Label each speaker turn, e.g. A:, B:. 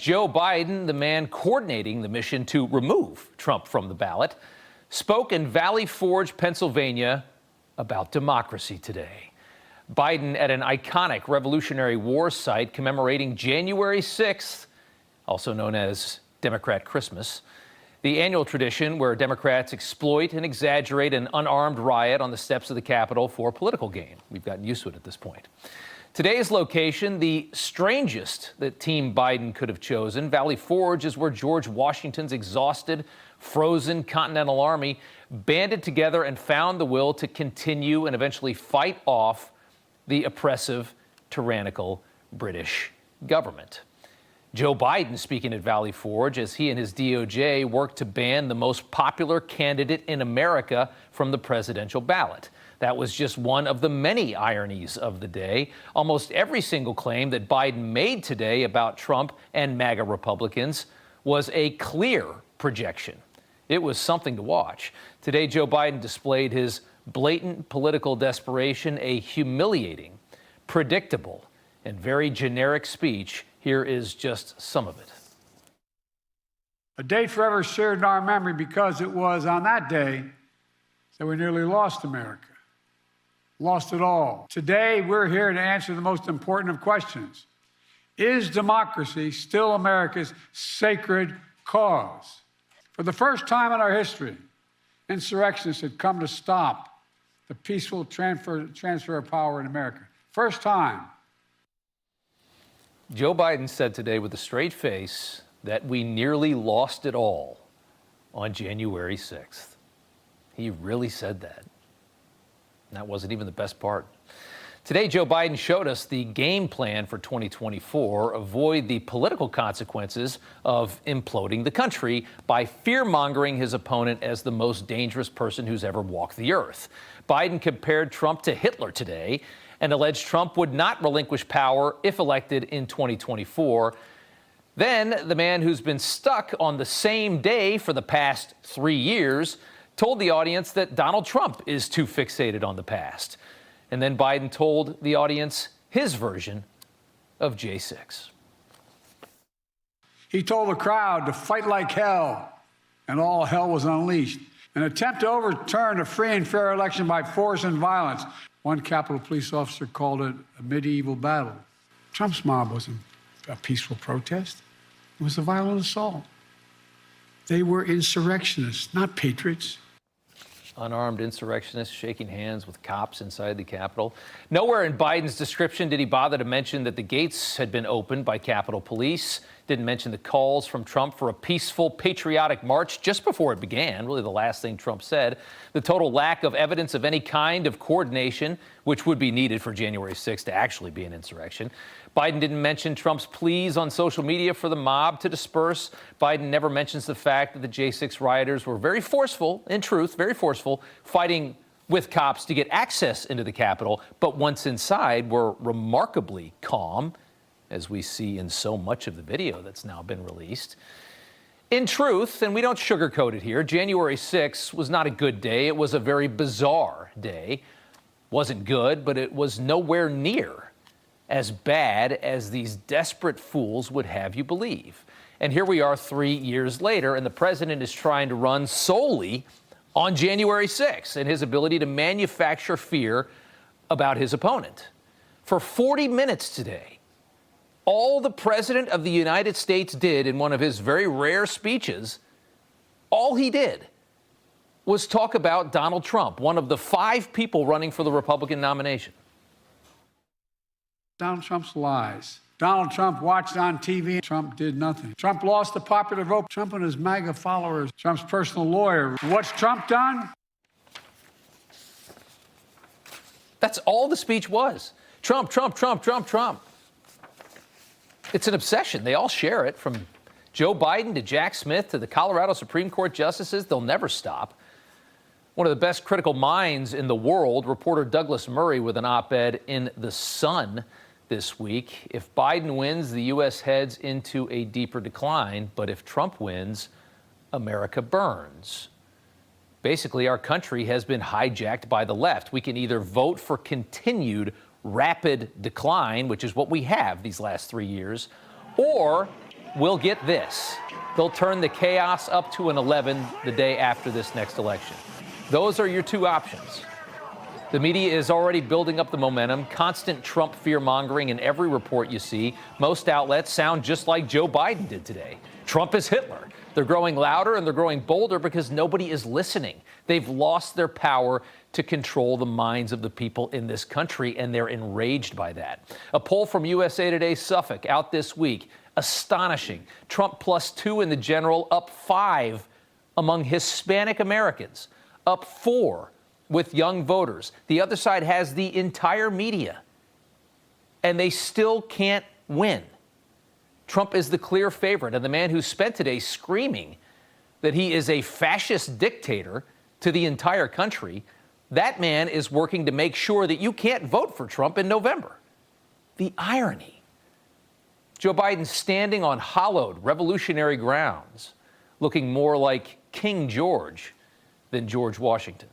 A: Joe Biden, the man coordinating the mission to remove Trump from the ballot, spoke in Valley Forge, Pennsylvania, about democracy today. Biden at an iconic Revolutionary War site commemorating January 6th, also known as Democrat Christmas, the annual tradition where Democrats exploit and exaggerate an unarmed riot on the steps of the Capitol for political gain. We've gotten used to it at this point. Today's location, the strangest that Team Biden could have chosen. Valley Forge is where George Washington's exhausted, frozen Continental Army banded together and found the will to continue and eventually fight off the oppressive, tyrannical British government. Joe Biden speaking at Valley Forge as he and his DOJ worked to ban the most popular candidate in America from the presidential ballot. That was just one of the many ironies of the day. Almost every single claim that Biden made today about Trump and MAGA Republicans was a clear projection. It was something to watch. Today, Joe Biden displayed his blatant political desperation, a humiliating, predictable, and very generic speech. Here is just some of it.
B: A day forever shared in our memory because it was on that day that we nearly lost America. Lost it all. Today, we're here to answer the most important of questions. Is democracy still America's sacred cause? For the first time in our history, insurrectionists had come to stop the peaceful transfer of power in America. First time.
A: Joe Biden said today with a straight face that we nearly lost it all on January 6th. He really said that. And that wasn't even the best part. Today, Joe Biden showed us the game plan for 2024, avoid the political consequences of imploding the country by fear-mongering his opponent as the most dangerous person who's ever walked the earth. Biden compared Trump to Hitler today and alleged Trump would not relinquish power if elected in 2024. Then, the man who's been stuck on the same day for the past 3 years told the audience that Donald Trump is too fixated on the past. And then Biden told the audience his version of J6.
B: He told the crowd to fight like hell, and all hell was unleashed. An attempt to overturn a free and fair election by force and violence. One Capitol police officer called it a medieval battle. Trump's mob wasn't a peaceful protest. It was a violent assault. They were insurrectionists, not patriots.
A: Unarmed insurrectionists shaking hands with cops inside the Capitol. Nowhere in Biden's description did he bother to mention that the gates had been opened by Capitol Police. Didn't mention the calls from Trump for a peaceful, patriotic march just before it began, really the last thing Trump said. The total lack of evidence of any kind of coordination, which would be needed for January 6th to actually be an insurrection. Biden didn't mention Trump's pleas on social media for the mob to disperse. Biden never mentions the fact that the J6 rioters were very forceful, in truth, very forceful, fighting with cops to get access into the Capitol, but once inside were remarkably calm, as we see in so much of the video that's now been released. In truth, and we don't sugarcoat it here, January 6th was not a good day. It was a very bizarre day. Wasn't good, but it was nowhere near as bad as these desperate fools would have you believe. And here we are 3 years later, and the president is trying to run solely on January 6th and his ability to manufacture fear about his opponent. For 40 minutes today, all the president of the United States did in one of his very rare speeches, all he did was talk about Donald Trump, one of the 5 people running for the Republican nomination.
B: Donald Trump's lies. Donald Trump watched on TV. Trump did nothing. Trump lost the popular vote. Trump and his MAGA followers. Trump's personal lawyer. What's Trump done?
A: That's all the speech was. Trump, Trump, Trump, Trump, Trump. It's an obsession. They all share it, from Joe Biden to Jack Schmitt to the Colorado Supreme Court justices. They'll never stop. One of the best critical minds in the world, reporter Douglas Murray, with an op-ed in The Sun this week. If Biden wins, the U.S. heads into a deeper decline. But if Trump wins, America burns. Basically, our country has been hijacked by the left. We can either vote for continued rapid decline, which is what we have these last 3 years, or will get this. They'll turn the chaos up to an 11 the day after this next election. Those are your two options. The media is already building up the momentum, constant Trump fear-mongering in every report you see. Most outlets sound just like Joe Biden did today. Trump is Hitler. They're growing louder and they're growing bolder because nobody is listening. They've lost their power to control the minds of the people in this country, and they're enraged by that. A poll from USA Today Suffolk out this week, astonishing. Trump +2 in the general, up 5 among Hispanic Americans, up 4 with young voters. The other side has the entire media, and they still can't win. Trump is the clear favorite, and the man who spent today screaming that he is a fascist dictator to the entire country, that man is working to make sure that you can't vote for Trump in November. The irony. Joe Biden standing on hallowed revolutionary grounds, looking more like King George than George Washington.